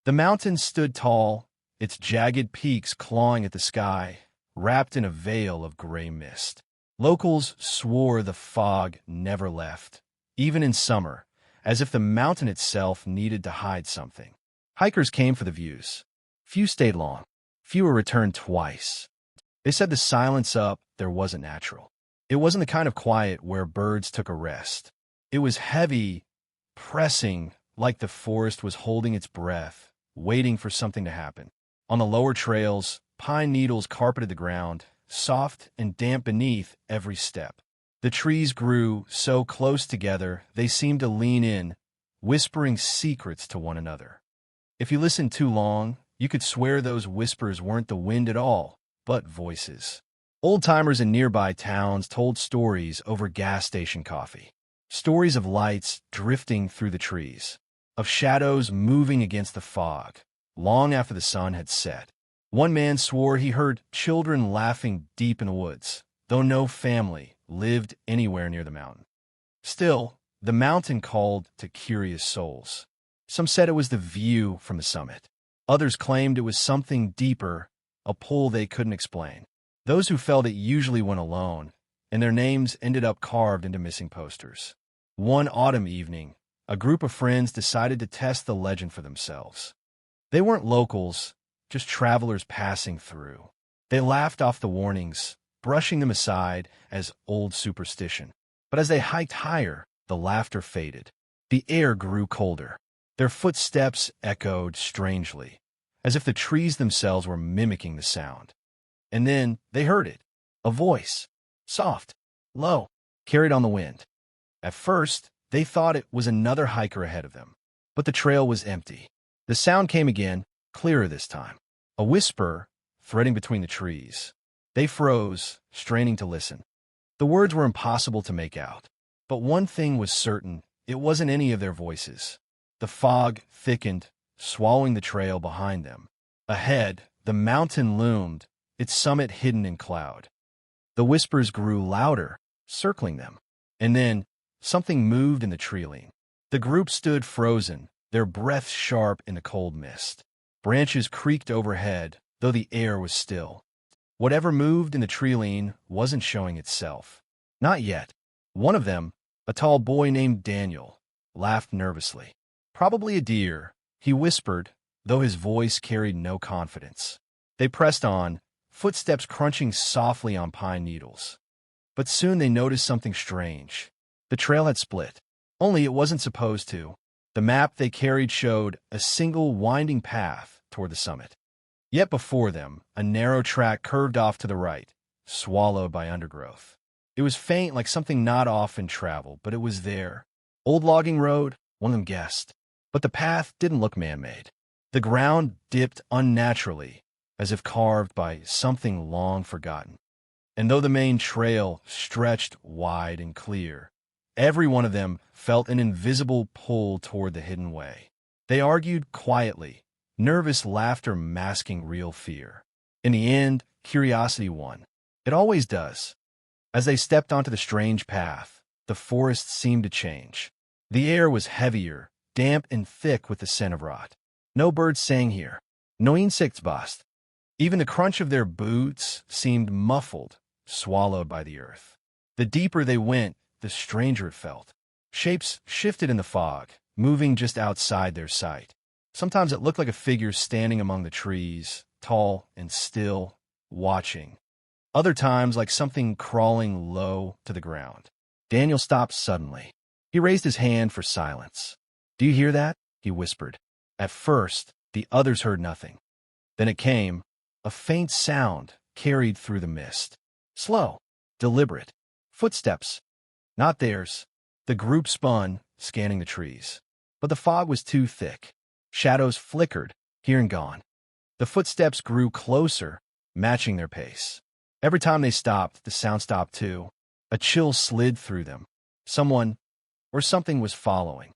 The mountain stood tall, its jagged peaks clawing at the sky, wrapped in a veil of gray mist. Locals swore the fog never left, even in summer, as if the mountain itself needed to hide something. Hikers came for the views. Few stayed long. Fewer returned twice. They said the silence up there wasn't natural. It wasn't the kind of quiet where birds took a rest. It was heavy, pressing, like the forest was holding its breath, waiting for something to happen. On the lower trails, pine needles carpeted the ground, soft and damp beneath every step. The trees grew so close together they seemed to lean in, whispering secrets to one another. If you listened too long, you could swear those whispers weren't the wind at all, but voices. Old-timers in nearby towns told stories over gas station coffee. Stories of lights drifting through the trees, of shadows moving against the fog, long after the sun had set. One man swore he heard children laughing deep in the woods, though no family lived anywhere near the mountain. Still, the mountain called to curious souls. Some said it was the view from the summit. Others claimed it was something deeper, a pull they couldn't explain. Those who felt it usually went alone, and their names ended up carved into missing posters. One autumn evening, a group of friends decided to test the legend for themselves. They weren't locals, just travelers passing through. They laughed off the warnings, brushing them aside as old superstition. But as they hiked higher, the laughter faded. The air grew colder. Their footsteps echoed strangely, as if the trees themselves were mimicking the sound. And then they heard it, a voice, soft, low, carried on the wind. At first, they thought it was another hiker ahead of them, but the trail was empty. The sound came again, clearer this time, a whisper threading between the trees. They froze, straining to listen. The words were impossible to make out, but one thing was certain, it wasn't any of their voices. The fog thickened, swallowing the trail behind them. Ahead, the mountain loomed, its summit hidden in cloud. The whispers grew louder, circling them. And then, something moved in the tree-line. The group stood frozen, their breaths sharp in the cold mist. Branches creaked overhead, though the air was still. Whatever moved in the tree-line wasn't showing itself. Not yet. One of them, a tall boy named Daniel, laughed nervously. Probably a deer, he whispered, though his voice carried no confidence. They pressed on, footsteps crunching softly on pine needles. But soon they noticed something strange. The trail had split. Only it wasn't supposed to. The map they carried showed a single winding path toward the summit. Yet before them, a narrow track curved off to the right, swallowed by undergrowth. It was faint like something not often traveled, but it was there. Old logging road, one of them guessed. But the path didn't look man-made. The ground dipped unnaturally, as if carved by something long forgotten. And though the main trail stretched wide and clear, every one of them felt an invisible pull toward the hidden way. They argued quietly, nervous laughter masking real fear. In the end, curiosity won. It always does. As they stepped onto the strange path, the forest seemed to change. The air was heavier, damp and thick with the scent of rot. No birds sang here. No insects buzzed. Even the crunch of their boots seemed muffled, swallowed by the earth. The deeper they went, the stranger it felt. Shapes shifted in the fog, moving just outside their sight. Sometimes it looked like a figure standing among the trees, tall and still, watching. Other times like something crawling low to the ground. Daniel stopped suddenly. He raised his hand for silence. "Do you hear that?" he whispered. At first, the others heard nothing. Then it came, a faint sound carried through the mist. Slow, deliberate. Footsteps. Not theirs. The group spun, scanning the trees. But the fog was too thick. Shadows flickered, here and gone. The footsteps grew closer, matching their pace. Every time they stopped, the sound stopped too. A chill slid through them. Someone or something was following.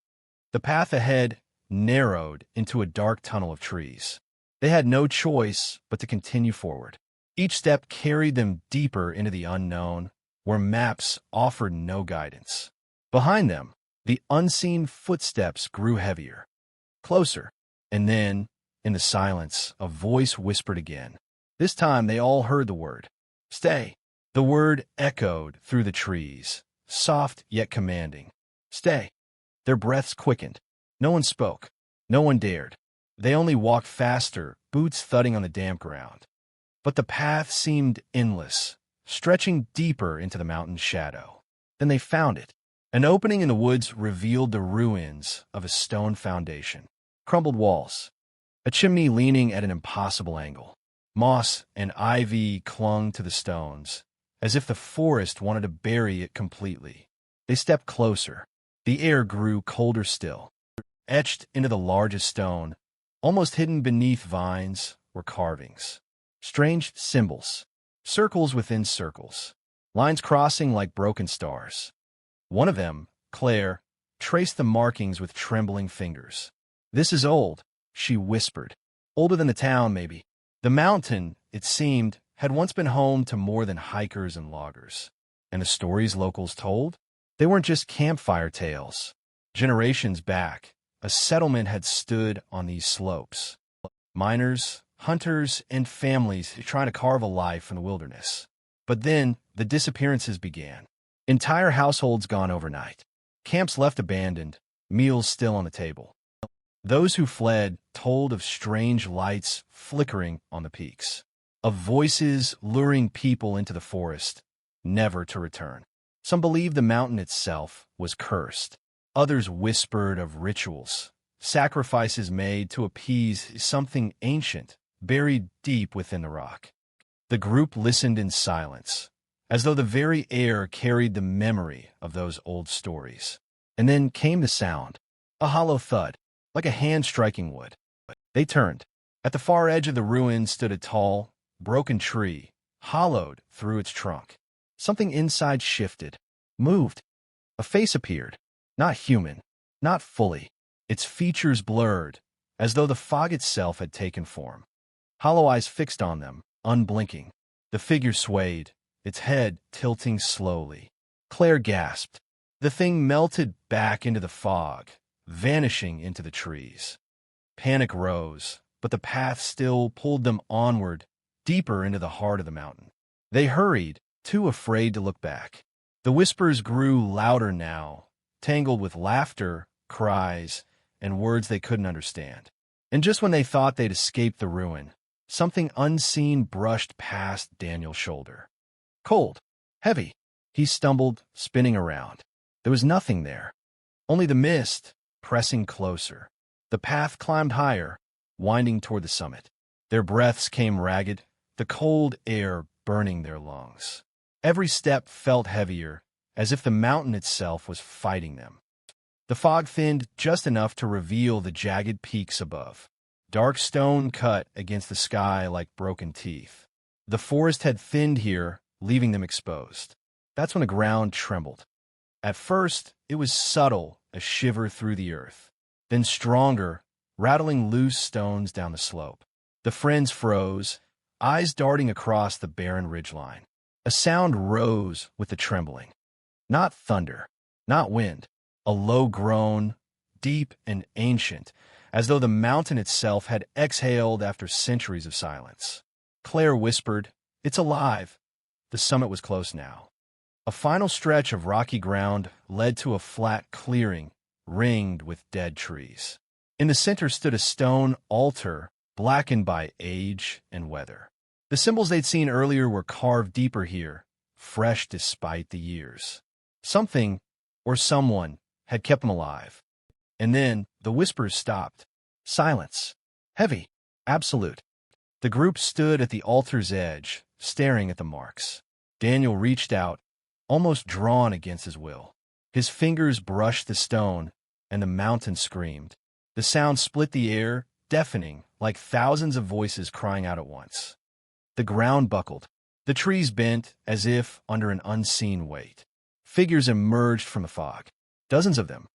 The path ahead narrowed into a dark tunnel of trees. They had no choice but to continue forward. Each step carried them deeper into the unknown, where maps offered no guidance. Behind them, the unseen footsteps grew heavier, closer, and then, In the silence, a voice whispered again. This time they all heard the word. Stay. The word echoed through the trees, soft yet commanding. Stay. Their breaths quickened. No one spoke. No one dared. They only walked faster, boots thudding on the damp ground. But the path seemed endless, stretching deeper into the mountain's shadow. Then they found it. An opening in the woods revealed the ruins of a stone foundation. Crumbled walls. A chimney leaning at an impossible angle. Moss and ivy clung to the stones, as if the forest wanted to bury it completely. They stepped closer. The air grew colder still. Etched into the largest stone, almost hidden beneath vines, were carvings. Strange symbols. Circles within circles. Lines crossing like broken stars. One of them, Claire, traced the markings with trembling fingers. This is old, she whispered. Older than the town, maybe. The mountain, it seemed, had once been home to more than hikers and loggers. And the stories locals told? They weren't just campfire tales. Generations back, a settlement had stood on these slopes. Miners, hunters, and families trying to carve a life in the wilderness. But then, the disappearances began. Entire households gone overnight. Camps left abandoned, meals still on the table. Those who fled told of strange lights flickering on the peaks, of voices luring people into the forest, never to return. Some believed the mountain itself was cursed. Others whispered of rituals, sacrifices made to appease something ancient, buried deep within the rock. The group listened in silence, as though the very air carried the memory of those old stories. And then came the sound, a hollow thud, like a hand striking wood. They turned. At the far edge of the ruins stood a tall, broken tree, hollowed through its trunk. Something inside shifted, moved. A face appeared, not human, not fully, its features blurred, as though the fog itself had taken form. Hollow eyes fixed on them, unblinking. The figure swayed, its head tilting slowly. Claire gasped. The thing melted back into the fog, vanishing into the trees. Panic rose, but the path still pulled them onward, deeper into the heart of the mountain. They hurried, too afraid to look back. The whispers grew louder now, tangled with laughter, cries, and words they couldn't understand. And just when they thought they'd escaped the ruin, something unseen brushed past Daniel's shoulder. Cold, heavy. He stumbled, spinning around. There was nothing there, only the mist, pressing closer. The path climbed higher, winding toward the summit. Their breaths came ragged, the cold air burning their lungs. Every step felt heavier, as if the mountain itself was fighting them. The fog thinned just enough to reveal the jagged peaks above. Dark stone cut against the sky like broken teeth. The forest had thinned here, leaving them exposed. That's when the ground trembled. At first, it was subtle, a shiver through the earth. Then stronger, rattling loose stones down the slope. The friends froze, eyes darting across the barren ridgeline. A sound rose with the trembling. Not thunder, not wind. A low groan, deep and ancient, as though the mountain itself had exhaled after centuries of silence. Claire whispered, "It's alive." The summit was close now. A final stretch of rocky ground led to a flat clearing, ringed with dead trees. In the center stood a stone altar, blackened by age and weather. The symbols they'd seen earlier were carved deeper here, fresh despite the years. Something, or someone, had kept them alive. And then the whispers stopped. Silence. Heavy. Absolute. The group stood at the altar's edge, staring at the marks. Daniel reached out, almost drawn against his will. His fingers brushed the stone, and the mountain screamed. The sound split the air, deafening, like thousands of voices crying out at once. The ground buckled. The trees bent, as if under an unseen weight. Figures emerged from the fog. Dozens of them.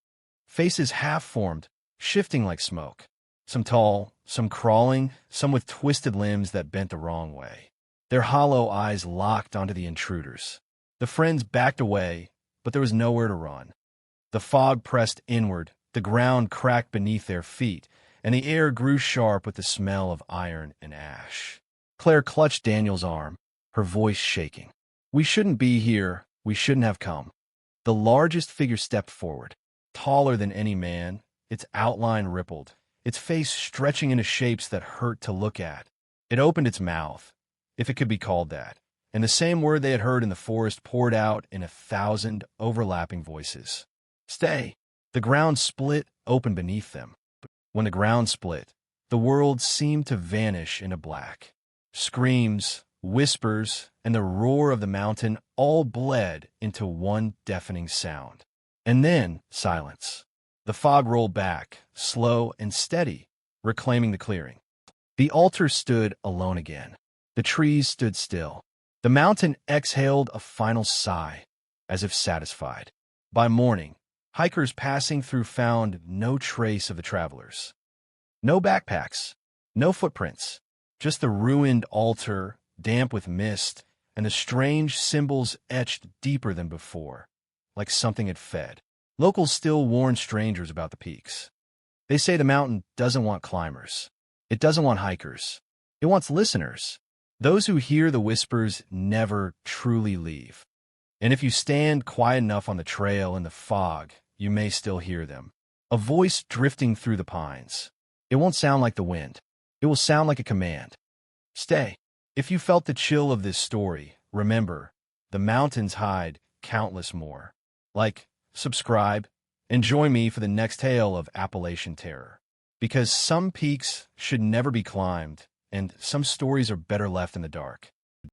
Faces half-formed, shifting like smoke. Some tall, some crawling, some with twisted limbs that bent the wrong way. Their hollow eyes locked onto the intruders. The friends backed away, but there was nowhere to run. The fog pressed inward, the ground cracked beneath their feet, and the air grew sharp with the smell of iron and ash. Claire clutched Daniel's arm, her voice shaking. "We shouldn't be here. We shouldn't have come." The largest figure stepped forward, taller than any man, its outline rippled, its face stretching into shapes that hurt to look at. It opened its mouth, if it could be called that, and the same word they had heard in the forest poured out in 1,000 overlapping voices. "Stay!" The ground split open beneath them. When the ground split, the world seemed to vanish into black. Screams, whispers, and the roar of the mountain all bled into one deafening sound. And then silence. The fog rolled back, slow and steady, reclaiming the clearing. The altar stood alone again. The trees stood still. The mountain exhaled a final sigh, as if satisfied. By morning, hikers passing through found no trace of the travelers. No backpacks, no footprints, just the ruined altar, damp with mist, and the strange symbols etched deeper than before, like something had fed. Locals still warn strangers about the peaks. They say the mountain doesn't want climbers. It doesn't want hikers. It wants listeners. Those who hear the whispers never truly leave. And if you stand quiet enough on the trail in the fog, you may still hear them. A voice drifting through the pines. It won't sound like the wind. It will sound like a command. Stay. If you felt the chill of this story, remember, the mountains hide countless more. Like, subscribe, and join me for the next tale of Appalachian terror. Because some peaks should never be climbed, and some stories are better left in the dark.